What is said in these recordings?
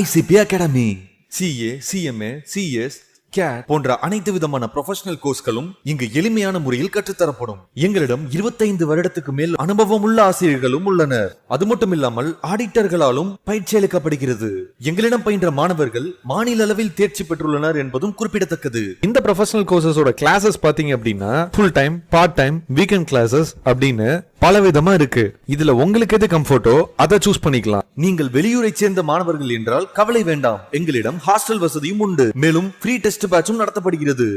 ICP Academy. CA, CMA, CS, CAT போன்ற அனைத்து விதமான ப்ரொஃபஷனல் கோர்ஸ்களும் இங்கு எளிமையான முறையில் கற்றுத்தரப்படும். எங்களிடம் 25 வருடத்துக்கு மேல் அனுபவம் உள்ள ஆசிரியர்களும் உள்ளனர். அது மட்டும் இல்லாமல் ஆடிட்டர்களாலும் பயிற்சி அளிக்கப்படுகிறது. எங்களிடம் பயின்ற மாணவர்கள் மாநில அளவில் தேர்ச்சி பெற்றுள்ளனர் என்பதும் குறிப்பிடத்தக்கது. இந்த ப்ரொஃபஷனல் கோர்சஸோட கிளாஸஸ் பாத்தீங்க அப்படின்னா full time, part time, weekend classes அப்படின்னு பல விதமா இருக்கு. இதுல உங்களுக்கு எது கம்ஃபர்ட்டோ அதை சூஸ் பண்ணிக்கலாம். நீங்கள் வெளியூரை சேர்ந்த மாணவர்கள் என்றால் கவலை வேண்டாம். எங்களிடம் ஹாஸ்டல் வசதியும் உண்டு. மேலும் ஃப்ரீ டெஸ்ட் பேட்சும் நடத்தப்படுகிறது.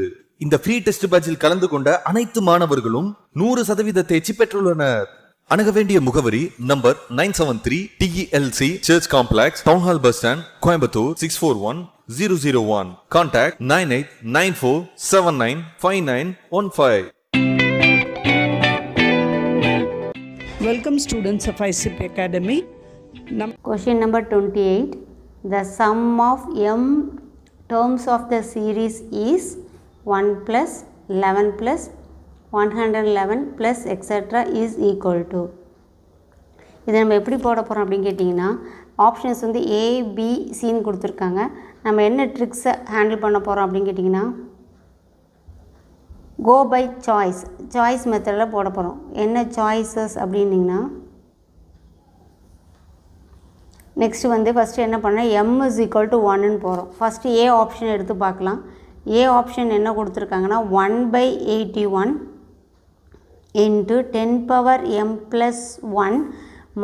இந்த ஃப்ரீ டெஸ்ட் பேட்சில் கலந்து கொண்ட அனைத்து மாணவர்களும் 100% தேர்ச்சி பெற்றுள்ளனர். அணுக வேண்டிய முகவரி number 973 TELC church complex, town hall bus stand, Coimbatore 641001. Contact 9894795915. Welcome students of ICP Academy. Question number 28. The sum of m terms of the series is 1 plus 11 plus 111 plus etc. is equal to. இதை நம்ம எப்படி போட போகிறோம் அப்படின்னு கேட்டிங்கன்னா options வந்து A, B, Cன்னு கொடுத்துருக்காங்க. நம்ம என்ன ட்ரிக்ஸை ஹேண்டில் பண்ண போகிறோம் அப்படின்னு கேட்டிங்கன்னா கோ பை சாய்ஸ் மெத்தடில் போட போகிறோம். என்ன சாய்ஸஸ் அப்படின்னிங்கன்னா நெக்ஸ்ட்டு வந்து ஃபஸ்ட்டு என்ன பண்ணால் m is equal to 1ன்னு போகிறோம். ஃபஸ்ட்டு A ஆப்ஷன் எடுத்து பார்க்கலாம். A ஆப்ஷன் என்ன கொடுத்துருக்காங்கன்னா 1/81 into 10 power m plus 1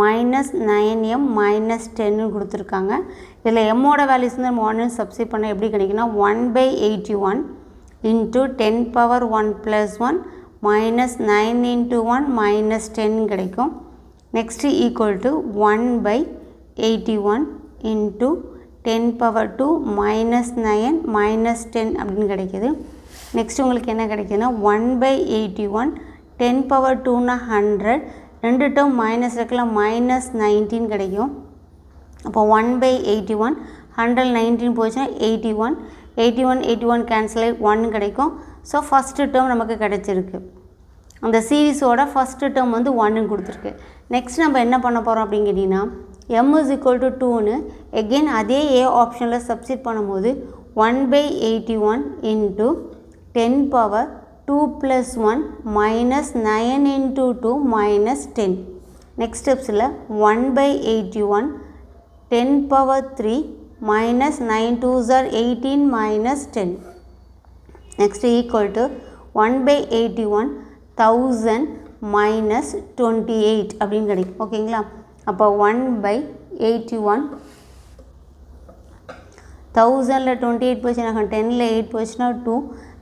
minus 9m minus 10ன்னு கொடுத்துருக்காங்க. இதில் mோட வேல்யூஸ் வந்து நம்ம 1ன்னு சப்ஸ்டிட் பண்ணால் எப்படி கிடைக்குன்னா 1/81 into 10 power 1 plus 1 minus 9 into 1 minus 10 கிடைக்கும். Next equal to 1/81 into 10 power 2 minus 9 minus 10 அப்படின்னு கிடைக்கிது. நெக்ஸ்ட் உங்களுக்கு என்ன கிடைக்குதுன்னா 1/81 10 power 2னா 100, ரெண்டு டேர்ம் மைனஸ் இருக்கலாம் minus 19 கிடைக்கும். அப்போ 1/81 119 போச்சுன்னா 81 கேன்சல் ஆகி 1 கிடைக்கும். ஸோ ஃபஸ்ட்டு டேர்ம் நமக்கு கிடைச்சிருக்கு. அந்த சீரீஸோட ஃபஸ்ட்டு டேர்ம் வந்து 1ன்னு கொடுத்துருக்கு. நெக்ஸ்ட் நம்ம என்ன பண்ண போகிறோம் அப்படின்னு கேட்டிங்கன்னா m is equal to 2ன்னு எகெயின் அதே A ஆப்ஷனில் சப்ஸ்டிட் பண்ணும்போது 1/81 into 10 power 2 plus 1 minus 9 into 2 minus 10. Next ஸ்டெப்ஸில் 1/81 10 power 3 minus 9 2s are 18 minus 10. Next equal to 1/81 1000 minus 28 அப்படின்னு கிடைக்கும். ஓகேங்களா? அப்போ 1/81 1000ல் 28 போச்சுன்னா 10ல் 8 போச்சுன்னா 2,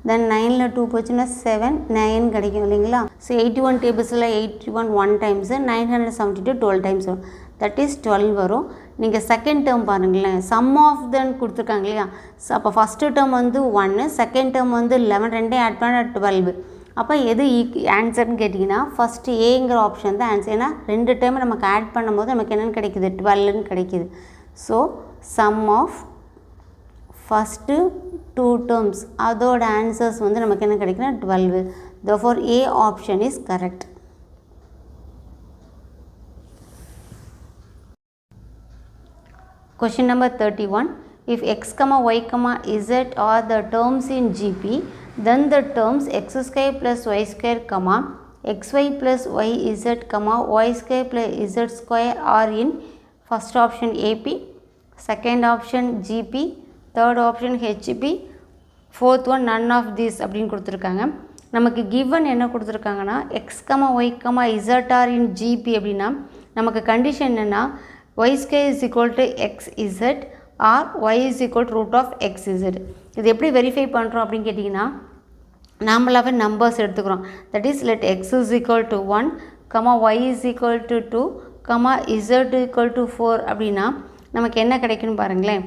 தென் 9ல் 2 போச்சுன்னா 7, 9 கிடைக்கும் இல்லைங்களா? ஸோ 81 டேபிள்ஸில் 81 1 டைம்ஸு, 972 12 டைம்ஸ் வரும். தட் இஸ் 12 வரும். நீங்கள் செகண்ட் டேர்ம் பாருங்களேன், சம் ஆஃப் தன் கொடுத்துருக்காங்க இல்லையா? ஸோ அப்போ ஃபஸ்ட்டு டேர்ம் வந்து 1, செகண்ட் டேர்ம் வந்து 11, ரெண்டையும் ஆட் பண்ண 12. அப்போ எது ஆன்சர்னு கேட்டிங்கன்னா ஃபஸ்ட்டு ஏங்கிற ஆப்ஷன் தான் ஆன்சர். ஏன்னா ரெண்டு டைம் நமக்கு ஆட் பண்ணும்போது நமக்கு என்னென்னு கிடைக்கிது 12ன்னு கிடைக்கிது. So sum of first 2 terms அதோட ஆன்சர்ஸ் வந்து நமக்கு என்ன கிடைக்குன்னா 12. therefore A option is correct. Question number 31. If x, y, z are the terms in GP, then the terms x square plus y square, xy plus yz, y square plus z square are in first option AP, second option GP, third option HP, fourth one none of these அப்படின்னு கொடுத்துருக்காங்க. நமக்கு given என்ன கொடுத்துருக்காங்கன்னா x, y, z are in GP அப்படின்னா நமக்கு condition என்னென்னா y square is equal to xz or y is equal to root of xz. இது எப்படி வெரிஃபை பண்ணுறோம் அப்படின்னு கேட்டிங்கன்னா நாமளாகவே நம்பர்ஸ் எடுத்துக்கிறோம். That is let x is equal to 1, y is equal to 2, z equal to 4 அப்படின்னா நமக்கு என்ன கிடைக்குன்னு பாருங்களேன்.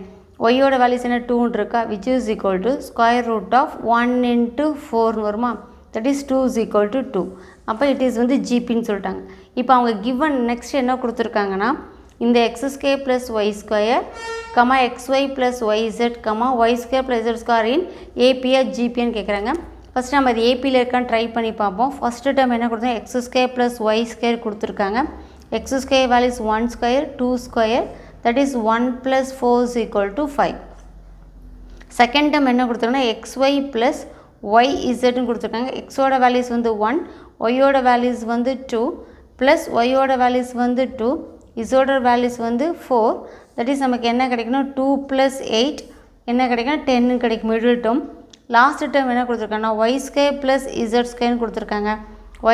ஒய்யோட வேல்யூஸ் என்ன 2 இருக்கா, which is equal to square root of 1 into 4 வருமா? That is 2 is equal to 2. அப்போ இட் இஸ் வந்து ஜிபின்னு சொல்லிட்டாங்க. இப்போ அவங்க given நெக்ஸ்ட் என்ன கொடுத்துருக்காங்கன்னா இந்த x square plus y square, xy plus yz, y square plus z square in AP or GP ன்னு கேட்குறாங்க. ஃபஸ்ட்டு நம்ம அது ஏபியில் இருக்கான்னு ட்ரை பண்ணி பார்ப்போம். ஃபஸ்ட்டு டைம் என்ன கொடுத்தோம், x square plus y square கொடுத்துருக்காங்க. X square values 1 square 2 square that is 1 plus 4 is equal to 5. Second term என்ன கொடுத்துருக்காங்கன்னா xy plus yz ன்னு கொடுத்துருக்காங்க. x ஓட வேல்யூஸ் வந்து 1, y ஓட வேல்யூஸ் வந்து 2 plus y ஓட வேல்யூஸ் வந்து 2, z ஓட வேல்யூஸ் வந்து 4. that is நமக்கு என்ன கிடைக்கணும் 2 plus 8 என்ன கிடைக்கும் 10 கிடைக்கும் மிடில் டேர்ம். லாஸ்ட் டேர்ம் என்ன கொடுத்துருக்காங்கன்னா y square plus z square கொடுத்துருக்காங்க.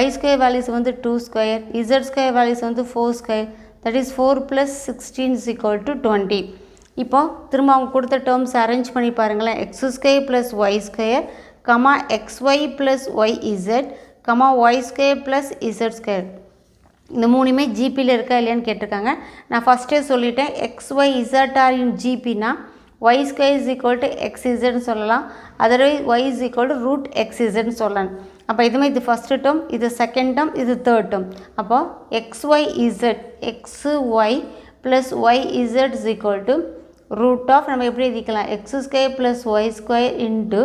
y square வேல்யூஸ் வந்து 2 square, z square வேல்யூஸ் வந்து 4 square, that is 4 plus 16 is equal to 20. இப்போ திரும்ப அவங்க கொடுத்த டேர்ம்ஸ் அரேஞ்ச் பண்ணி பாருங்களேன். x square plus y square comma xy plus yz comma y square plus z square. இந்த மூணுமே ஜிபியில் இருக்கா இல்லையான்னு கேட்டிருக்காங்க. நான் ஃபஸ்ட்டே சொல்லிட்டேன் xyz ஆர் இன் ஜிபினா y square is equal to xz ன்னு சொல்லலாம், otherwise y is equal to root xz ன்னு சொல்லலாம். அப்போ இதுமே இது ஃபஸ்ட்டு டேர்ம், இது செகண்ட் டேர்ம், இது தேர்ட் டேர்ம். அப்போ xyz xy plus yz is equal to root of நம்ம எப்படி எழுதிக்கலாம் x square plus y square into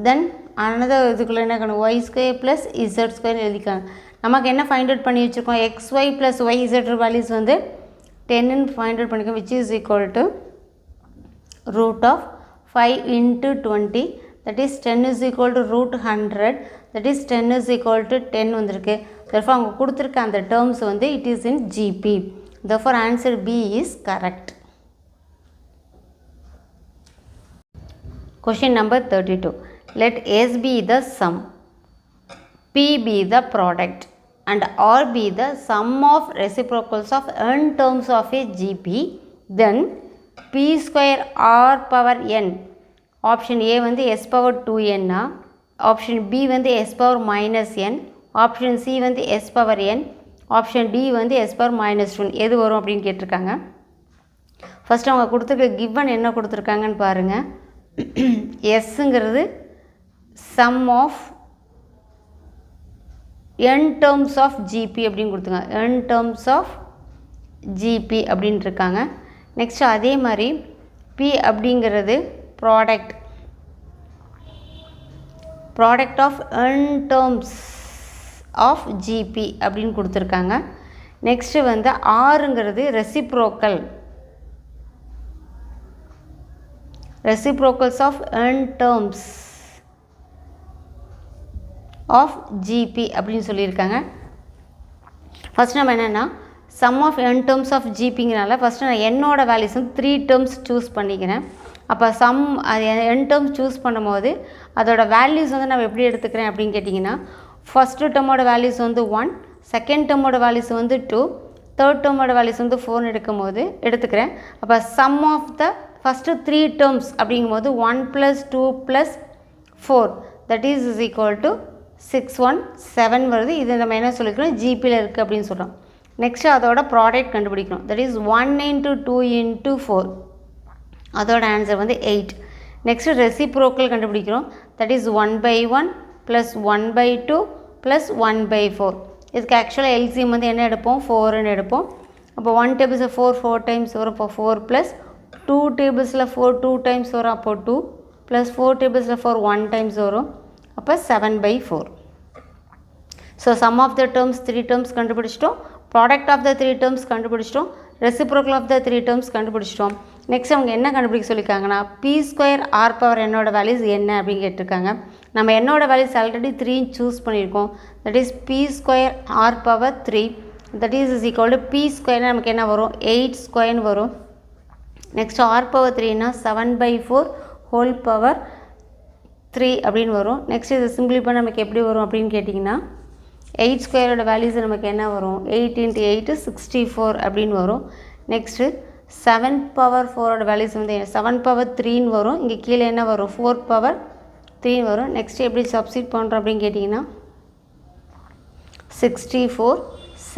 then another இதுக்குள்ளே என்ன பண்ணணும் y square plus z square எழுதிக்கலாம். நமக்கு என்ன ஃபைண்ட் அவுட் பண்ணி வச்சுருக்கோம் xy plus yz வேல்யூஸ் வந்து 10 ஃபைண்ட் அவுட் பண்ணிக்கோம், which is equal to root of 5 into 20, that is 10 is equal to root 100, that is 10 is equal to 10 வந்திருக்கு. therefore அவங்க கொடுத்துருக்க அந்த terms வந்து it is in GP. therefore answer B is correct. Question number 32. Let S be the sum, P be the product and R be the sum of reciprocals of n terms of a GP, then P square R power n. Option A வந்து S power 2n, option B வந்து S power minus n, option C வந்து S power n, option D வந்து S power minus 1. எது வரும் அப்படின்னு கேட்டிருக்காங்க. First அவங்க கொடுத்துருக்க கிவன் என்ன கொடுத்துருக்காங்கன்னு பாருங்கள். எஸ்ங்கிறது sum of n terms of GP அப்படின்னு கொடுத்துருக்காங்க, n terms of GP அப்படின்னு இருக்காங்க. நெக்ஸ்ட் அதே மாதிரி P அப்படிங்கிறது product of n terms of GP அப்படின்னு கொடுத்துருக்காங்க. நெக்ஸ்ட்டு வந்து ஆறுங்கிறது reciprocals of n terms of GP அப்படின்னு சொல்லியிருக்காங்க. ஃபஸ்ட் நம்ம என்னென்னா sum of n terms of GPங்கிறனால ஃபஸ்ட்டு நான் என்னோட வேல்யூஸ் வந்து 3 terms சூஸ் பண்ணிக்கிறேன். அப்போ அது n terms சூஸ் பண்ணும்போது அதோட வேல்யூஸ் வந்து நம்ம எப்படி எடுத்துக்கிறேன் அப்படின்னு கேட்டிங்கன்னா ஃபஸ்ட்டு டேர்மோட வேல்யூஸ் வந்து 1, செகண்ட் டேர்மோட வேல்யூஸ் வந்து 2, தேர்ட் டேர்மோட வேல்யூஸ் வந்து 4 எடுத்துக்கிறேன். அப்போ sum of the first 3 terms அப்படிங்கும்போது 1 + 2 + 4 that is equal to 6 1 7 வருது. இது நம்ம என்ன சொல்லிக்கிறோம் ஜிபியில் இருக்குது அப்படின்னு சொல்கிறோம். நெக்ஸ்ட்டு அதோட ப்ராடக்ட் கண்டுபிடிக்கணும், that is 1 × 2 × 4, அதோட ஆன்சர் வந்து 8. நெக்ஸ்ட்டு ரெசிப்ரோக்கல் கண்டுபிடிக்கிறோம், that is 1/1 + 1/2 + 1/4. இதுக்கு ஆக்சுவலாக எல்சிஎம் வந்து என்ன எடுப்போம் 4ன்னு எடுப்போம். அப்போ 1 tables 4 times வரும், அப்போ 4 + 2 tables 4 2 times வரும், அப்போ 2 + 4 tables 4 1 times வரும், அப்போ 7/4. So sum of the terms 3 terms கண்டுபிடிச்சிட்டோம், ப்ராடக்ட் ஆஃப் த 3 terms கண்டுபிடிச்சிட்டோம், ரெசிப்ரோக்கல் ஆஃப் த 3 terms கண்டுபிடிச்சிட்டோம். நெக்ஸ்ட் அவங்க என்ன கண்டுபிடிக்க சொல்லியிருக்காங்கன்னா P square R power என்னோட வேல்யூஸ் என்ன அப்படின்னு கேட்டிருக்காங்க. நம்ம என்னோட வேல்யூஸ் ஆல்ரெடி 3 சூஸ் பண்ணியிருக்கோம், that is P square R power 3, that is equal to P square நமக்கு என்ன வரும் 8 square வரும். Next R power 3னா 7/4 whole power 3 அப்படின்னு வரும். நெக்ஸ்ட் இது சிம்பிளிஃபை நமக்கு எப்படி வரும் அப்படின்னு கேட்டிங்கன்னா 8 ஸ்கொயரோட வேல்யூஸ் நமக்கு என்ன வரும் 8 × 8 64 அப்படின்னு வரும். நெக்ஸ்ட்டு 7/4 வேல்யூஸ் வந்து 7/3 வரும். இங்கே கீழே என்ன வரும் 4/3 வரும். நெக்ஸ்ட்டு எப்படி சப்ஸ்டிட் பண்ணுறோம் அப்படின்னு கேட்டிங்கன்னா 64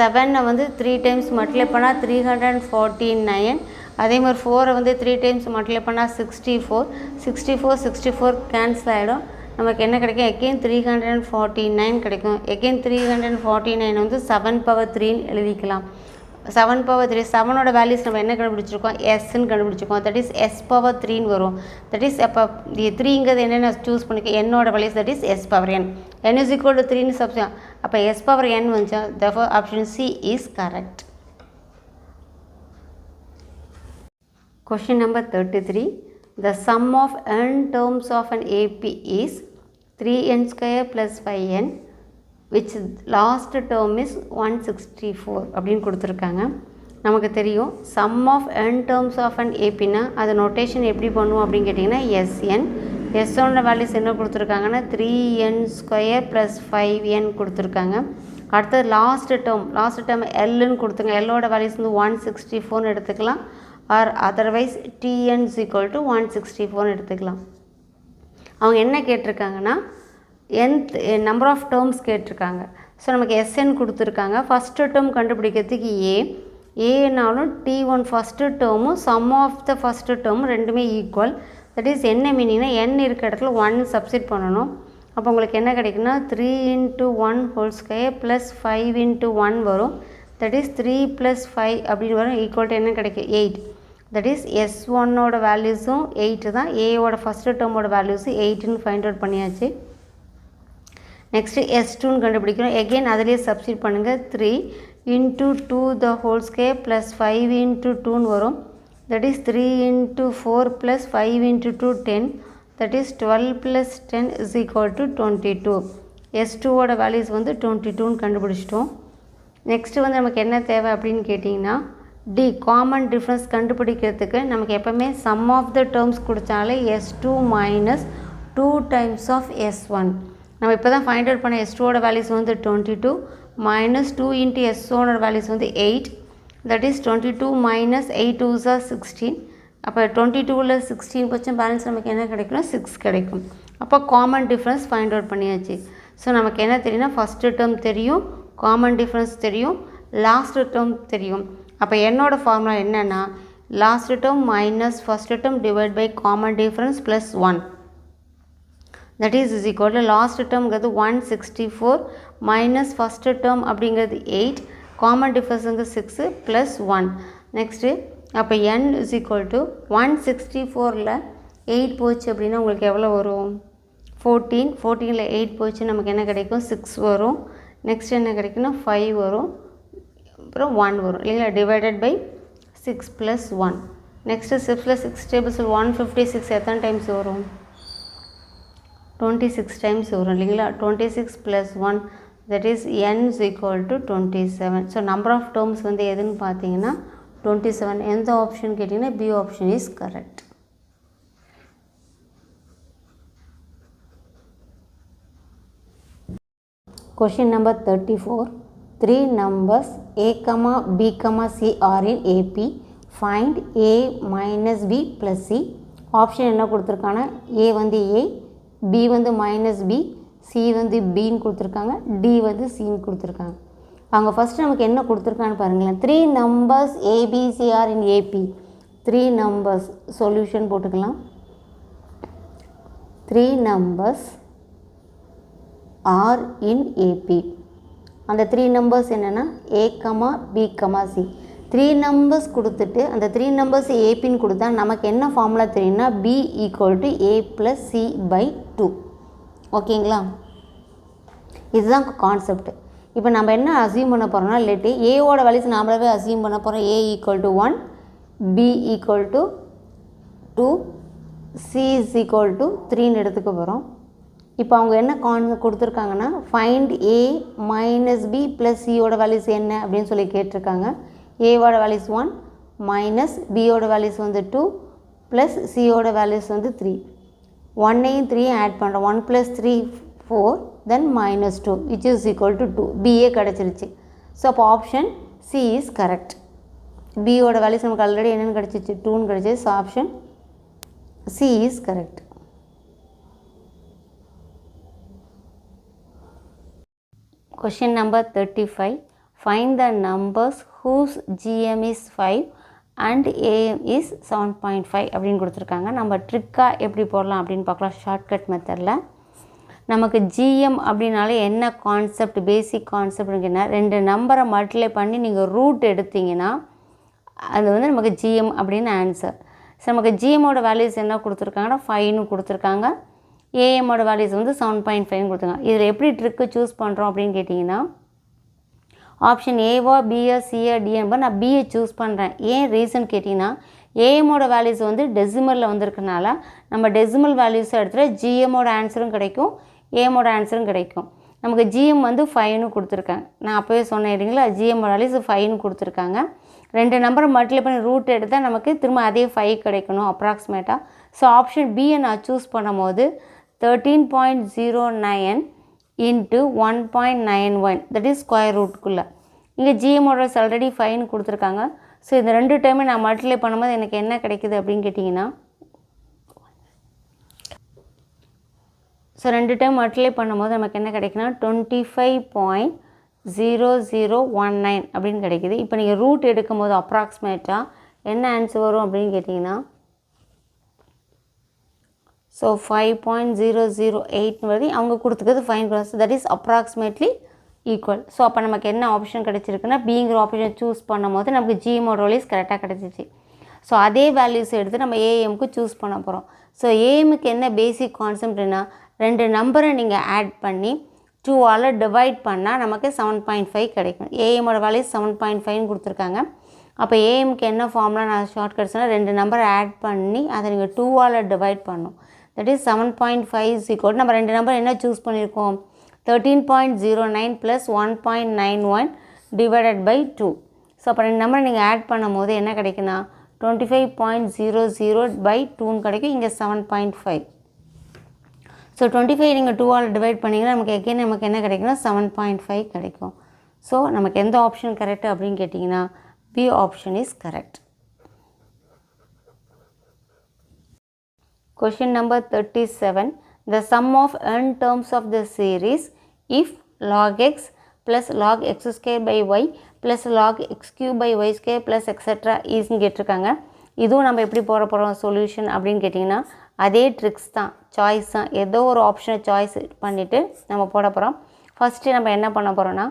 7 வந்து 3 டைம்ஸ் மல்டிப்ளை பண்ணால் 349. அதே மாதிரி 4 வந்து 3 டைம்ஸ் மல்டிப்ளை பண்ணால் 64 கேன்சல் ஆகிடும். நமக்கு என்ன கிடைக்கும் எகெயின் 349 கிடைக்கும். எகெயின் 349 வந்து 7/3 எழுதிக்கலாம். 7/3 7ஓட வேல்யூஸ் நம்ம என்ன கண்டுபிடிச்சிருக்கோம் எஸ்ன்னு கண்டுபிடிச்சிருக்கோம், தட் இஸ் S/3 வரும். தட் இஸ் அப்போ 3ங்கிறது என்னென்ன சூஸ் பண்ணிக்க என்னோட values, that is S/n. n is equal to 3ன்னு சப்ஸ்டிட், அப்போ S/n வந்துச்சா, therefore option C is correct. Question number 33. The sum of n terms of an AP is 3n square plus 5n, which last term is 164 அப்படின்னு கொடுத்துருக்காங்க. நமக்கு தெரியும் sum of n terms of an APனா அது notation எப்படி பண்ணுவோம் அப்படின்னு கேட்டிங்கன்னா SN. S1 values என்ன கொடுத்துருக்காங்கன்னா 3n ஸ்கொயர் ப்ளஸ் 5n கொடுத்துருக்காங்க. அடுத்தது லாஸ்ட் டேர்ம் Lன்னு கொடுத்துங்க. Lோட வேல்யூஸ் வந்து 164ன்னு எடுத்துக்கலாம். Or otherwise TN is equal to 164ன்னு எடுத்துக்கலாம். அவங்க என்ன கேட்டிருக்காங்கன்னா nth நம்பர் ஆஃப் டேர்ம்ஸ் கேட்டிருக்காங்க. ஸோ நமக்கு SN கொடுத்துருக்காங்க. ஃபஸ்ட்டு டேர்ம் கண்டுபிடிக்கிறதுக்கு ஏனாலும் T1 ஃபஸ்ட்டு டேர்மும் சம் ஆஃப் த ஃபஸ்ட்டு டேர்மும் ரெண்டுமே ஈக்குவல். தட் இஸ் என்ன மீனிங்னா n இருக்க இடத்துல 1 சப்ஸ்டிட் பண்ணணும். அப்போ உங்களுக்கு என்ன கிடைக்குன்னா 3 × 1 ஹோல் ஸ்கொயர் ப்ளஸ் 5 × 1 வரும். தட் இஸ் 3 + 5 அப்படின்னு வரும். ஈக்குவல் டு என்ன கிடைக்கும் 8. தட் இஸ் S1ஓட வேல்யூஸும் 8 தான். ஏவோட ஃபஸ்ட்டு டேர்மோட வேல்யூஸும் 8ன்னு ஃபைண்ட் அவுட் பண்ணியாச்சு. நெக்ஸ்ட்டு S2ன்னு கண்டுபிடிக்கிறோம். எகெயின் அதிலே சப்ஸ்டிட் பண்ணுங்கள். 3 × 2 த ஹோல் ஸ்கொயர் ப்ளஸ் 5 × 2ன்னு வரும். That is 3 × 4 plus 5 × 2 10. That is 12 + 10 is equal to 22. S2ஓட வேல்யூஸ் வந்து 22ன்னு கண்டுபிடிச்சிட்டோம். நெக்ஸ்ட்டு வந்து நமக்கு என்ன தேவை அப்படின்னு கேட்டிங்கன்னா காமன் டிஃப்ரென்ஸ் கண்டுபிடிக்கிறதுக்கு நமக்கு எப்போவுமே சம் ஆஃப் த டேர்ம்ஸ் கொடுத்தாலே S2 minus 2 times of S1. நம்ம இப்போ தான் ஃபைண்ட் அவுட் பண்ண S2ஓட வேல்யூஸ் வந்து 22 மைனஸ் 2 × S1ஓட வேல்யூஸ் வந்து 8. That is 22 minus 8 2s are 16. அப்போ 22ல் 16 பட்சம் பேலன்ஸ் நமக்கு என்ன கிடைக்கும்னா 6 கிடைக்கும். அப்போ காமன் டிஃப்ரென்ஸ் ஃபைண்ட் அவுட் பண்ணியாச்சு. ஸோ நமக்கு என்ன தெரியும்னா ஃபஸ்ட்டு டேர்ம் தெரியும், காமன் டிஃப்ரென்ஸ் தெரியும், லாஸ்ட் டேர்ம் தெரியும். அப்போ என்னோட ஃபார்முலா என்னென்னா last term minus first term divide by common difference plus 1. That is equal to last டேர்ம்ங்கிறது 164 மைனஸ் ஃபஸ்ட்டு டேர்ம் அப்படிங்கிறது 8, காமன் டிஃப்ரென்ஸுங்க 6 ப்ளஸ் 1. நெக்ஸ்ட்டு அப்போ n is equal to 164ல் 8 போச்சு அப்படின்னா உங்களுக்கு எவ்வளோ வரும் 14. 14ல் 8 போச்சு நமக்கு என்ன கிடைக்கும் 6 வரும். நெக்ஸ்ட் என்ன கிடைக்குன்னா 5 வரும், அப்புறம் 1 வரும் இல்லைங்களா. Divided by 6 plus 1. நெக்ஸ்ட்டு 6 + 6 டேபிள்ஸில் 156 எத்தனை டைம்ஸ் வரும் 26 டைம்ஸ் வரும் இல்லைங்களா. 26 + 1 that is n is equal to 27. So number of terms வந்து எதுன்னு பார்த்தீங்கன்னா 27. எந்த ஆப்ஷன் கேட்டிங்கன்னா B option is correct. Question number 34. 3 numbers A, B, C are in AP. Find A minus B plus C. Option என்ன கொடுத்துருக்காங்க A வந்து A, B வந்து minus B, C வந்து Bன்னு கொடுத்துருக்காங்க, D வந்து Cன்னு கொடுத்துருக்காங்க. அவங்க ஃபஸ்ட்டு நமக்கு என்ன கொடுத்துருக்கான்னு பாருங்களேன். 3 numbers ABC are in AP. 3 numbers solution போட்டுக்கலாம். 3 numbers are in AP. அந்த 3 numbers என்னென்னா A, B, C. 3 numbers கொடுத்துட்டு அந்த 3 numbers APன்னு கொடுத்தா நமக்கு என்ன ஃபார்முலா தெரியும்னா B = A + C/2. ஓகேங்களா, இதுதான் கான்செப்ட். இப்போ நம்ம என்ன அசியூம் பண்ண போகிறோம்னா இல்லாட்டி ஏவோட வேல்யூஸ் நாமளாவே அசியூம் பண்ண போகிறோம். A = 1, B = 2, C = 3ன்னு எடுத்துக்க போகிறோம். இப்போ அவங்க என்ன கொடுத்துருக்காங்கன்னா find A minus B plus சியோட வேல்யூஸ் என்ன அப்படின்னு சொல்லி கேட்டிருக்காங்க. ஏவோட வேல்யூஸ் 1 மைனஸ் பியோட வேல்யூஸ் வந்து 2 ப்ளஸ் சியோட வேல்யூஸ் வந்து 3. 1ஐயும் 3ஐயும் ஆட் பண்ணுறோம். 1 + 3 4 then -2 which is equal to 2. PA கிடச்சிருச்சு. ஸோ அப்போ ஆப்ஷன் சி இஸ் கரெக்ட். பியோட வேல்யூஸ் நமக்கு ஆல்ரெடி என்னென்னு கிடச்சிச்சு 2ன்னு கிடச்சிச்சு. So option C is correct. Question number 35. Find the numbers whose GM is 5 and AM is 7.5 அப்படின்னு கொடுத்துருக்காங்க. நம்ம ட்ரிக்காக எப்படி போடலாம் அப்படின்னு பார்க்கலாம். ஷார்ட்கட் மெத்தடில் நமக்கு GM அப்படின்னாலே என்ன கான்செப்ட், பேசிக் கான்செப்ட்னா 2 நம்பரை மல்டிப்ளை பண்ணி நீங்கள் ரூட் எடுத்திங்கன்னா அது வந்து நமக்கு GM அப்படின்னு ஆன்சர். ஸோ நமக்கு GMோட வேல்யூஸ் என்ன கொடுத்துருக்காங்கன்னா 5ன்னு கொடுத்துருக்காங்க. ஏஎம்மோட வேல்யூஸ் வந்து 7.5ன்னு கொடுத்துருக்காங்க. இதில் எப்படி ட்ரிக்கு சூஸ் பண்ணுறோம் அப்படின்னு கேட்டிங்கன்னா ஆப்ஷன் ஏவா பிஏ சிஏ டிஎன்பா நான் பிஏ சூஸ் பண்ணுறேன். ஏன் ரீசன் கேட்டிங்கன்னா ஏஎம்மோட வேல்யூஸ் வந்து டெசிமலில் வந்திருக்கனால நம்ம டெசிமல் வேல்யூஸை எடுத்துகிட்டு ஜிஎம்மோட ஆன்சரும் கிடைக்கும், ஏஎம்மோட ஆன்சரும் கிடைக்கும். நமக்கு ஜிஎம் வந்து 5ன்னு கொடுத்துருக்காங்க. நான் அப்போவே சொன்னேன் இல்லைங்களா, ஜிஎம்மோட வேல்யூஸ் 5ன்னு கொடுத்துருக்காங்க. 2 நம்பரை மல்டிப்ளை பண்ணி ரூட் எடுத்தால் நமக்கு திரும்ப அதே 5 கிடைக்கணும் அப்ராக்சிமேட்டாக. ஸோ ஆப்ஷன் பியை நான் சூஸ் பண்ணும் போது 13.09 இன்ட்டு 1.91 தட் இஸ் ஸ்கொயர் ரூட்டுக்குள்ளே. இங்கே ஜிஎம்மோட ஆல்ரெடி 5ன்னு கொடுத்துருக்காங்க. ஸோ இந்த 2 டைமே நான் மல்டிப்ளை பண்ணும்போது எனக்கு என்ன கிடைக்குது அப்படின்னு கேட்டிங்கன்னா, ஸோ 2 டைம் மல்டிப்ளை பண்ணும்போது நமக்கு என்ன கிடைக்குன்னா 25.0019 அப்படின்னு கிடைக்குது. இப்போ நீங்கள் ரூட் எடுக்கும் போது அப்ராக்சிமேட்டாக என்ன ஆன்சர் வரும் அப்படின்னு கேட்டிங்கன்னா, ஸோ 5.008 வருது. அவங்க கொடுத்துக்கிறது 5 that is approximately equal. So அப்போ நமக்கு என்ன ஆப்ஷன் கிடச்சிருக்குன்னா, பிங்கிற ஆப்ஷன் சூஸ் பண்ணும் போது நமக்கு ஜிஎம்மோட வேல்யூஸ் கரெக்டாக கிடச்சிச்சு. ஸோ அதே வேல்யூஸ் எடுத்து நம்ம ஏஎம்க்கு சூஸ் பண்ண போகிறோம். ஸோ ஏஎம்க்கு என்ன பேசிக் கான்செப்ட்னா, 2 நம்பரை நீங்கள் ஆட் பண்ணி 2ஆல் டிவைட் பண்ணால் நமக்கு 7.5 கிடைக்கும். ஏஎம்மோட வேல்யூஸ் 7.5ன்னு கொடுத்துருக்காங்க. அப்போ ஏஎம்க்கு என்ன ஃபார்முலா நான் ஷார்ட்கட்ஸ்னால் 2 நம்பரை ஆட் பண்ணி அதை நீங்கள் 2ஆல் டிவைட் பண்ணணும். தட் இஸ் 7.5 நம்ம 2 நம்பர் என்ன சூஸ் பண்ணியிருக்கோம், 13.09 + 1.91 டிவைடட் பை 2. ஸோ அப்போ 2 நம்பரை நீங்கள் ஆட் பண்ணும் போது என்ன கிடைக்குன்னா 25.00/2ன்னு கிடைக்கும். இங்கே 7.5. ஸோ 25 நீங்கள் 2ஆல் டிவைட் பண்ணிங்கன்னா நமக்கு என்ன கிடைக்குன்னா 7.5 கிடைக்கும். ஸோ நமக்கு எந்த ஆப்ஷன் கரெக்ட் அப்படின்னு கேட்டிங்கன்னா B option is correct. Question number 37. The sum of n terms of the series if log x plus log x square by y plus log x cube by y square plus etc. is கேட்டிருக்காங்க. இதுவும் நம்ம எப்படி போட போகிறோம் solution அப்படின்னு கேட்டிங்கன்னா, அதே tricks தான், சாய்ஸ் தான். ஏதோ ஒரு ஆப்ஷனை சாய்ஸ் பண்ணிவிட்டு நம்ம போட போகிறோம். ஃபஸ்ட்டு நம்ம என்ன பண்ண போகிறோன்னா,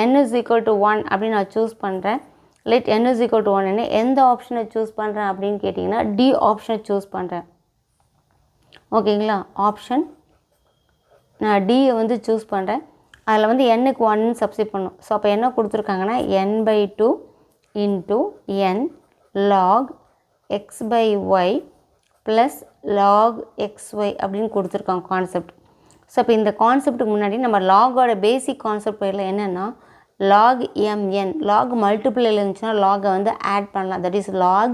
n is equal to 1 அப்படின்னு நான் சூஸ் பண்ணுறேன். let n is equal to 1 எந்த ஆப்ஷனை சூஸ் பண்ணுறேன் அப்படின்னு கேட்டிங்கன்னா டி ஆப்ஷனை சூஸ் பண்ணுறேன். ஓகேங்களா, ஆப்ஷன் நான் டியை வந்து சூஸ் பண்ணுறேன். அதில் வந்து எண்ணுக்கு 1 சப்ஸ்டிட் பண்ணும். ஸோ அப்போ என்ன கொடுத்துருக்காங்கன்னா n/2 into n log x by y plus log xy அப்படின்னு கொடுத்துருக்காங்க கான்செப்ட். ஸோ இப்போ இந்த கான்செப்ட்டுக்கு முன்னாடி நம்ம லாகோட பேசிக் கான்செப்ட் பேரில் என்னென்னா log mn, லாக் மல்டிபிளில் இருந்துச்சுன்னா லாகை வந்து ஆட் பண்ணலாம். That is log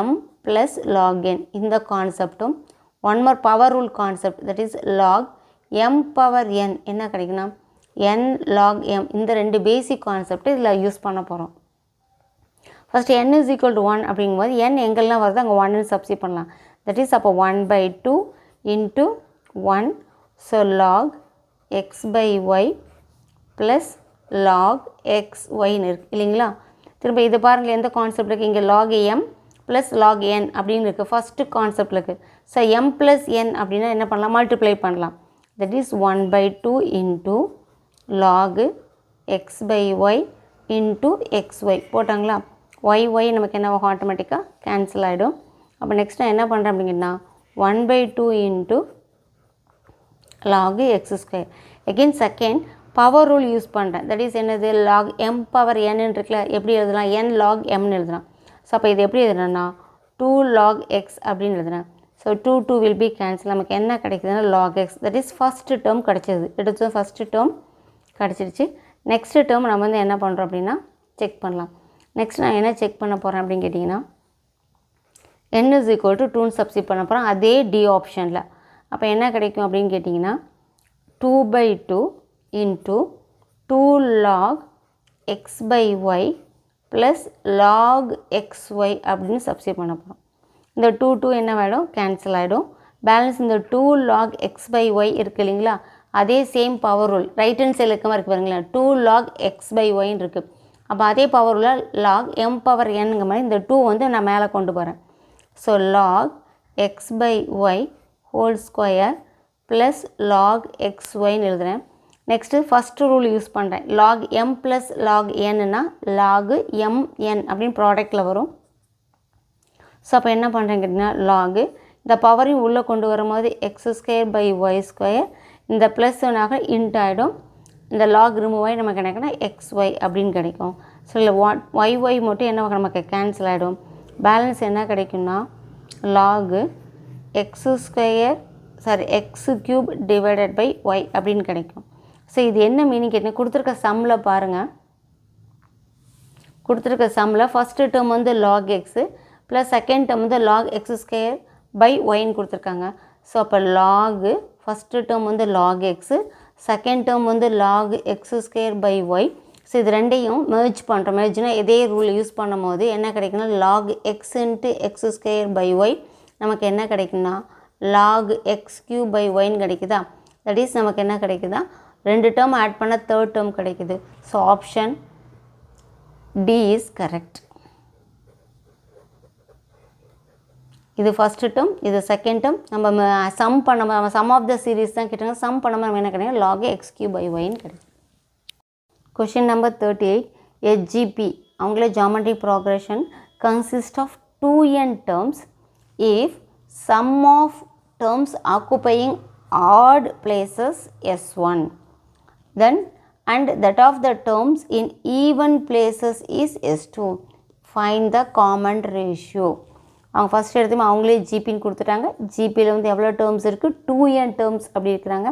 m plus log n. இந்த கான்செப்டும் one more power rule concept that is log m power n என்ன கிடைக்குன்னா n log m. இந்த 2 பேசிக் கான்செப்ட் இதில் யூஸ் பண்ண போகிறோம். First n is equal to 1 அப்படிங்கும்போது n எங்கெல்லாம் வருது அங்கே 1ன்னு சப்ஸ்டிட் பண்ணலாம். தட் இஸ் அப்போ 1/2 into 1. So log x by y plus log xyன்னு இருக்குது இல்லைங்களா. திரும்ப இது பாருங்கள் எந்த கான்செப்ட் இருக்குது, இங்கே log m plus log n அப்படின்னு இருக்குது. ஃபஸ்ட்டு கான்செப்டில் இருக்குது. ஸோ m ப்ளஸ் n அப்படின்னா என்ன பண்ணலாம், மல்டிப்ளை பண்ணலாம். That is 1/2 into log x by y into xy போட்டாங்களா. y நமக்கு என்ன ஆகும், ஆட்டோமேட்டிக்காக கேன்சல் ஆகிடும். அப்போ நெக்ஸ்ட் நான் என்ன பண்ணுறேன் அப்படிங்கன்னா 1/2 into log x square. Again second power rule use பண்ணுறேன். தட் இஸ் என்னது, log m பவர் n இருக்குல்ல, எப்படி எழுதலாம், n log mன்னு எழுதலாம். ஸோ அப்போ இது எப்படி எழுதுனா 2 log x அப்படின்னு எழுதுறேன். So 2 will be cancel. நமக்கு என்ன கிடைக்குதுன்னா log x. That is first term கிடச்சிது. எடுத்து ஃபஸ்ட்டு டேர்ம் கிடச்சிருச்சு. நெக்ஸ்ட்டு டேர்ம் நம்ம வந்து என்ன பண்ணுறோம் அப்படின்னா செக் பண்ணலாம். நெக்ஸ்ட் நான் என்ன செக் பண்ண போகிறேன் அப்படின்னு கேட்டிங்கன்னா n is equal to 2ன்னு சப்ஸ்டிட் பண்ண போகிறோம் அதே டி ஆப்ஷனில். அப்போ என்ன கிடைக்கும் அப்படின்னு கேட்டிங்கன்னா 2/2 into 2 log x by y plus log xy அப்படின்னு சப்ஸ்டிட் பண்ண போகிறோம். இந்த 2 என்ன ஆகிடும், கேன்சல் ஆகிடும். பேலன்ஸ் இந்த 2 log x by y இருக்குது இல்லைங்களா, அதே same power rule right hand சைடில் இருக்க மாதிரி இருக்குது பாருங்களேன். 2 log x by yன்னு இருக்குது. அப்போ அதே பவர் ரூலில் log m பவர் nங்கிற மாதிரி இந்த 2 வந்து நான் மேலே கொண்டு போகிறேன். So log x by y whole square plus log xyன்னு எழுதுகிறேன். நெக்ஸ்ட்டு ஃபஸ்ட்டு ரூல் யூஸ் பண்ணுறேன். log m plus log nன்னா log mn அப்படின்னு ப்ராடக்டில் வரும். ஸோ அப்போ என்ன பண்ணுறேன் கேட்டிங்கன்னா log இந்த பவரையும் உள்ளே கொண்டு வரும்போது x² by y², இந்த ப்ளஸ் ஒன்னாக இன்ட் ஆகிடும். இந்த log ரிமூவ் ஆகி நமக்கு என்னன்னா xy அப்படின்னு கிடைக்கும். ஸோ இல்லை y மட்டும் என்ன நமக்கு கேன்சல் ஆகிடும். பேலன்ஸ் என்ன கிடைக்கும்னா log x cube divided by y அப்படின்னு கிடைக்கும். ஸோ இது என்ன மீனிங் கேட்டீங்க, கொடுத்துருக்க சம்மில் பாருங்கள். கொடுத்துருக்க சம்மில் ஃபஸ்ட்டு டேர்ம் வந்து log x plus second term வந்து லாக் எக்ஸ் ஸ்கொயர் பை ஒய்ன்னு கொடுத்துருக்காங்க. ஸோ அப்போ லாகு ஃபஸ்ட்டு டேர்ம் வந்து லாக் எக்ஸு, செகண்ட் டேர்ம் வந்து log x square by y. So இது ரெண்டையும் மெர்ஜ் பண்ணுறோம். மெர்ஜ்னால் இதே ரூல் யூஸ் பண்ணும் போது என்ன கிடைக்குன்னா log x into x square by y நமக்கு என்ன கிடைக்குன்னா லாக் எக்ஸ் கியூப் பை ஒய்ன்னு கிடைக்குதா. தட் இஸ் நமக்கு என்ன கிடைக்குதா, 2 டேர்ம் ஆட் பண்ண தேர்ட் டேர்ம் கிடைக்குது. So option D is correct. இது ஃபஸ்ட்டு டேர்ம், இது செகண்ட் டேர்ம். நம்ம சம் ஆஃப் த சீரீஸ் தான் கேட்டாங்க. சம் பண்ணும்போது நம்ம என்ன கிடைக்கும், லாக் எக்ஸ் கியூப் பை ஒய்ன்னு கிடைக்கும். Question number 38. A GP, அவங்களே geometry progression, consists of 2n terms if sum of terms occupying odd places S1, then and that of the terms in even places is S2. Find the common ratio. அவங்க first எடுத்துமே அவங்களே ஜிபின்னு கொடுத்துட்டாங்க. ஜிபியில் வந்து எவ்வளோ terms இருக்குது, 2n terms அப்படி இருக்கிறாங்க.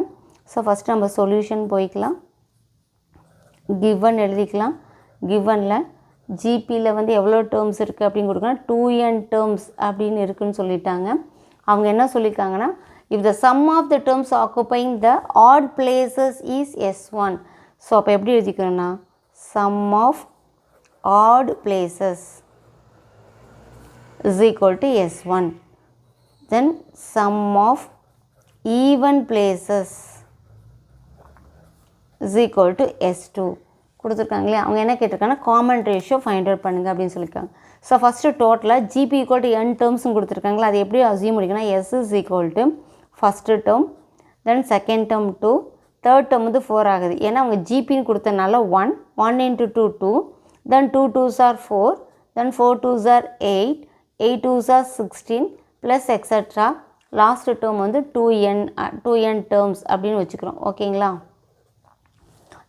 So first நம்ம solution போய்க்கலாம். கிவன் எழுதிக்கலாம். கிவனில் ஜிபியில் வந்து எவ்வளோ டேர்ம்ஸ் இருக்குது அப்படின்னு கொடுக்கலாம். 2n டேர்ம்ஸ் அப்படின்னு இருக்குதுன்னு சொல்லிட்டாங்க. அவங்க என்ன சொல்லியிருக்காங்கன்னா if the sum of the terms occupying the odd places is S1. So அப்போ எப்படி எழுதிக்கணும்னா sum of odd places is equal to S1. Then sum of even places is equal to S2 கொடுத்துருக்காங்களே. அவங்க என்ன கேட்டிருக்காங்கன்னா காமன் ரேஷியோ ஃபைண்ட் அவுட் பண்ணுங்க அப்படின்னு சொல்லியிருக்காங்க. ஸோ ஃபஸ்ட்டு டோட்டலாக ஜிபி ஈக்குவல் டு n டேர்ம்ஸும் கொடுத்துருக்காங்களா. அது எப்படி அசியூம் பண்ணிக்கன்னா S is equal to first term, then second term 2, third term வந்து 4 ஆகுது. ஏன்னா அவங்க ஜிபின்னு கொடுத்தனால 1 into 2 2, then 2 2s are 4, then 4 2s are 8, 8 2s are 16 plus etcetera. Last term வந்து 2n டேர்ம்ஸ் அப்படின்னு வச்சுக்கிறோம். ஓகேங்களா,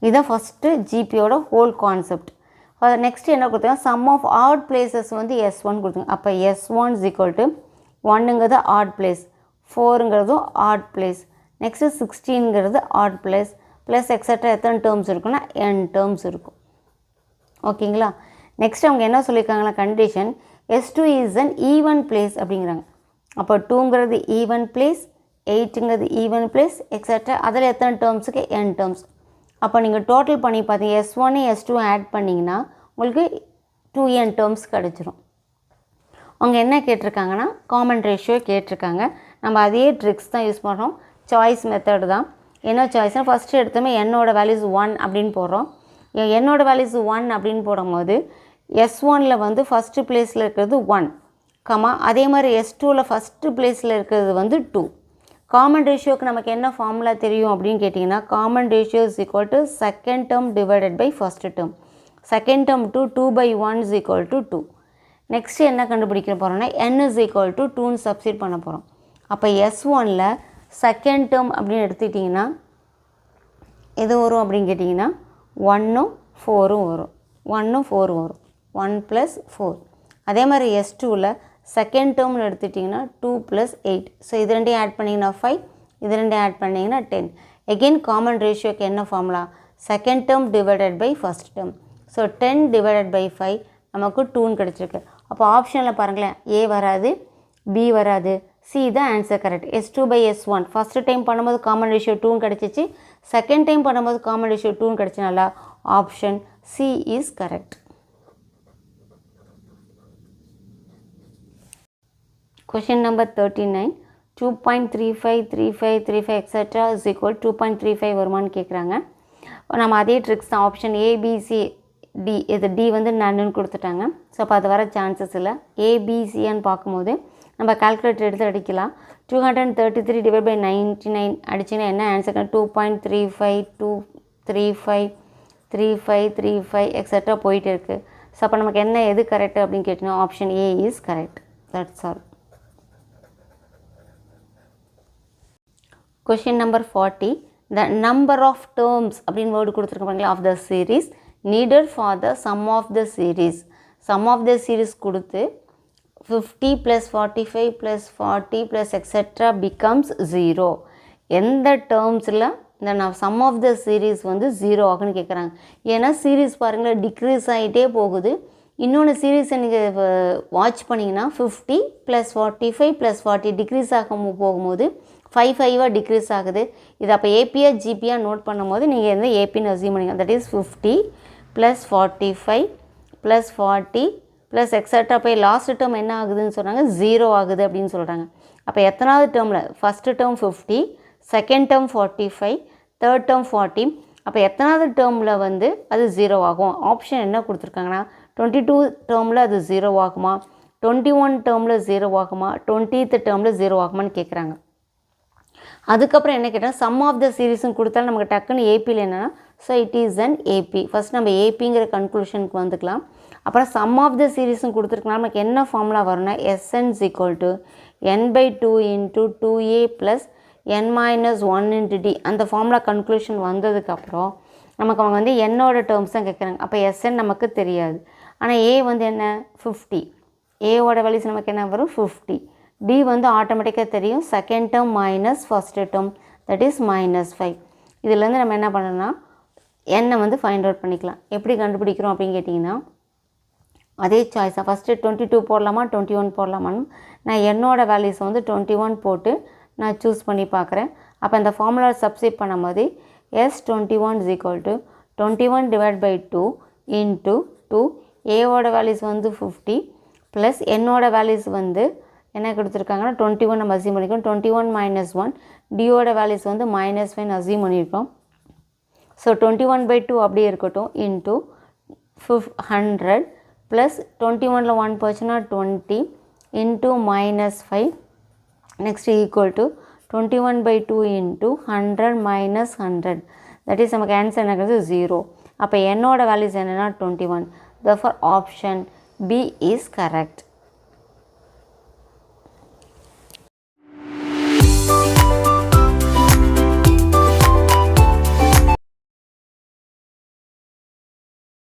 இதுதான் ஃபஸ்ட்டு ஜிபியோட ஹோல் கான்செப்ட். நெக்ஸ்ட் என்ன கொடுத்தாங்க, சம் ஆஃப் ஆட் பிளேசஸ் வந்து S1 கொடுத்தாங்க. அப்போ S1 இஸ் ஈக்குவல் டு 1ங்கிறது ஆட் பிளேஸ், 4ங்கிறதும் ஆட் பிளேஸ், நெக்ஸ்ட்டு 16ங்கிறது ஆட் பிளேஸ் ப்ளஸ் எக்ஸட்ரா எத்தனை டேர்ம்ஸ் இருக்குன்னா n டேர்ம்ஸ் இருக்கும். ஓகேங்களா, நெக்ஸ்ட் அவங்க என்ன சொல்லியிருக்காங்களா condition S2 is an even place அப்படிங்கிறாங்க. அப்போ 2ங்கிறது ஈவன் பிளேஸ், 8ங்கிறது ஈவன் பிளேஸ் எக்ஸட்ரா அதில் எத்தனை டேர்ம்ஸுக்கு n டேர்ம்ஸ். அப்போ நீங்கள் டோட்டல் பண்ணி பார்த்தீங்க S1 S2 ஆட் பண்ணிங்கன்னா உங்களுக்கு 2n டேர்ம்ஸ் கிடச்சிரும். அவங்க என்ன கேட்டிருக்காங்கன்னா காமன் ரேஷியோ கேட்டிருக்காங்க. நம்ம அதே ட்ரிக்ஸ் தான் யூஸ் பண்ணுறோம், சாய்ஸ் மெத்தட் தான். என்ன சாய்ஸ்னால் ஃபஸ்ட்டு எடுத்தோமே என்னோட வேல்யூஸ் 1 அப்படின்னு போடுறோம். என்னோட வேல்யூஸ் 1 அப்படின்னு போடும்போது S1ல் வந்து ஃபஸ்ட்டு பிளேஸில் இருக்கிறது 1, அதே மாதிரி S2வில் ஃபஸ்ட்டு பிளேஸில் இருக்கிறது வந்து 2. காமன் ரேஷியோக்கு நமக்கு என்ன ஃபார்முலா தெரியும் அப்படின்னு கேட்டிங்கன்னா common ratio is equal to second term divided by first term. Second term 2 by 1 is equal to 2. Next என்ன கண்டுபிடிக்க போகிறோம்னா n இஸ் ஈக்குவல் டு 2ன்னு சப்ஸ்டிட் பண்ண போகிறோம். அப்போ S1ல் செகண்ட் டேர்ம் அப்படின்னு எடுத்துக்கிட்டிங்கன்னா எது வரும் அப்படின்னு கேட்டிங்கன்னா 1ம் 4ம் வரும். 1ம் 4 வரும், 1 + 4. அதே மாதிரி S2வில் செகண்ட் டேர்ம்னு எடுத்துட்டிங்கன்னா 2 + 8. ஸோ இது ரெண்டையும் ஆட் பண்ணிங்கன்னா 5, இது ரெண்டையும் ஆட் பண்ணிங்கன்னா 10. எகெயின் காமன் ரேஷியோக்கு என்ன formula, second term divided by first term. So 10 divided by 5 நமக்கு 2ன்னு கிடச்சிருக்கு. அப்போ ஆப்ஷனில் பாருங்களேன், A வராது, B வராது, C தான் answer correct. S2 by S1 first time பண்ணும்போது காமன் ரேஷியோ 2ன்னு கிடச்சிச்சு, செகண்ட் டைம் பண்ணும்போது காமன் ரேஷியோ 2ன்னு கிடச்சனால option C is correct. Question number 39. 2.35 35 35 etc. is equal 2.35 வருமானு கேட்குறாங்க. நம்ம அதே ட்ரிக்ஸ் தான். ஆப்ஷன் ABCD, இது D வந்து நன்னு கொடுத்துட்டாங்க. ஸோ அப்போ அது வர சான்சஸ் இல்லை. ABCன்னு பார்க்கும்போது நம்ம கால்குலேட்டர் எடுத்து அடிக்கலாம். 233 divided by 99 அடிச்சிங்கன்னா என்ன ஆன்சர், 2.35 235 35 35 எக்ஸட்ரா போயிட்டு இருக்குது. ஸோ அப்போ நமக்கு என்ன எது கரெக்ட் அப்படின்னு கேட்டிங்கன்னா option A is correct. That's all. Question number 40. The number of terms அப்படின்னு வேர்டு கொடுத்துருக்காங்களா of the series needed for the sum of the series. sum of the series கொடுத்து 50 plus 45 plus 40 plus etc. becomes 0. எந்த டேர்ம்ஸில் இந்த some of the series வந்து 0 ஆகுன்னு கேட்குறாங்க. ஏன்னா series பாருங்களேன் டிக்ரீஸ் ஆகிட்டே போகுது. இன்னொன்று சீரீஸை நீங்கள் வாட்ச் பண்ணிங்கன்னா 50 + 45 + 40 டிக்ரீஸ் ஆகும் போகும்போது 5 டிக்ரீஸ் ஆகுது. இது அப்போ ஏபியா ஜிபியா நோட் பண்ணும்போது நீங்கள் எந்த ஏபின்னு அசியூம் பண்ணிங்க. தட் இஸ் 50 + 45 + 40 + எக்ஸட்ரா போய் லாஸ்ட் டேர்ம் என்ன ஆகுதுன்னு சொன்னாங்க 0 ஆகுது அப்படின்னு சொல்கிறாங்க. அப்போ எத்தனாவது டேர்மில் first term 50, second term 45, third term 40. அப்போ எத்தனாவது டேர்மில் வந்து அது 0 ஆகும்? ஆப்ஷன் என்ன கொடுத்துருக்காங்கன்னா 22 டேர்மில் அது 0 ஆகுமா, 21 டேர்மில் 0 ஆகுமா, 20th டேர்மில் 0 ஆகுமான்னு கேட்குறாங்க. அதுக்கப்புறம் என்ன கேட்டால் சம் ஆஃப் த சீரீஸ்ன்னு கொடுத்தாலும் நமக்கு டக்குன்னு ஏபியில் என்னென்னா so it is an AB. First நம்ம ஏபிங்கிற கன்க்ளூஷனுக்கு வந்துக்கலாம். அப்புறம் சம் ஆஃப் த சீரீஸ்ன்னு கொடுத்துருக்கனால நமக்கு என்ன ஃபார்முலா வரும்னா Sn = n/2 × 2a + n - 1 × d. அந்த ஃபார்முலா கன்க்ளூஷன் வந்ததுக்கப்புறம் நமக்கு அவங்க வந்து என்னோட டேர்ம்ஸ் தான் கேட்குறாங்க. அப்போ Sn நமக்கு தெரியாது. ஆனால் ஏ வந்து என்ன 50, ஏவோட வேல்யூஸ் நமக்கு என்ன வரும் 50. டி வந்து ஆட்டோமேட்டிக்காக தெரியும், second term minus first term that is -5. இதுலேருந்து நம்ம என்ன பண்ணணும்னா என்னை வந்து ஃபைண்ட் அவுட் பண்ணிக்கலாம். எப்படி கண்டுபிடிக்கிறோம் அப்படின்னு கேட்டிங்கன்னா அதே சாய்ஸாக ஃபஸ்ட்டு 22 போடலாமா 21 போடலாமான்னு நான் என்னோடய வேல்யூஸை வந்து 21 போட்டு நான் சூஸ் பண்ணி பார்க்குறேன். அப்போ இந்த ஃபார்முலா சப்ஸ்டிட் பண்ணும்போது S21 = 21/2 × 2. ஏவோட வேல்யூஸ் வந்து 50 ப்ளஸ் என்னோட வேல்யூஸ் வந்து என்ன கொடுத்துருக்காங்கன்னா 21 நம்ம அசியூம் பண்ணிக்கோம். 21 - 1 டியோட வேல்யூஸ் வந்து -5 அசியூம் பண்ணியிருக்கோம். ஸோ 21/2 அப்படியே இருக்கட்டும் இன்ட்டு 100 ப்ளஸ் 21ல் 1 போச்சுன்னா 20 into -5 next equal to 21/2 into 100 - 100 that is நமக்கு ஆன்சர் என்னங்கிறது 0. அப்போ என்னோட வேல்யூஸ் என்னென்னா 21. Therefore option B is correct.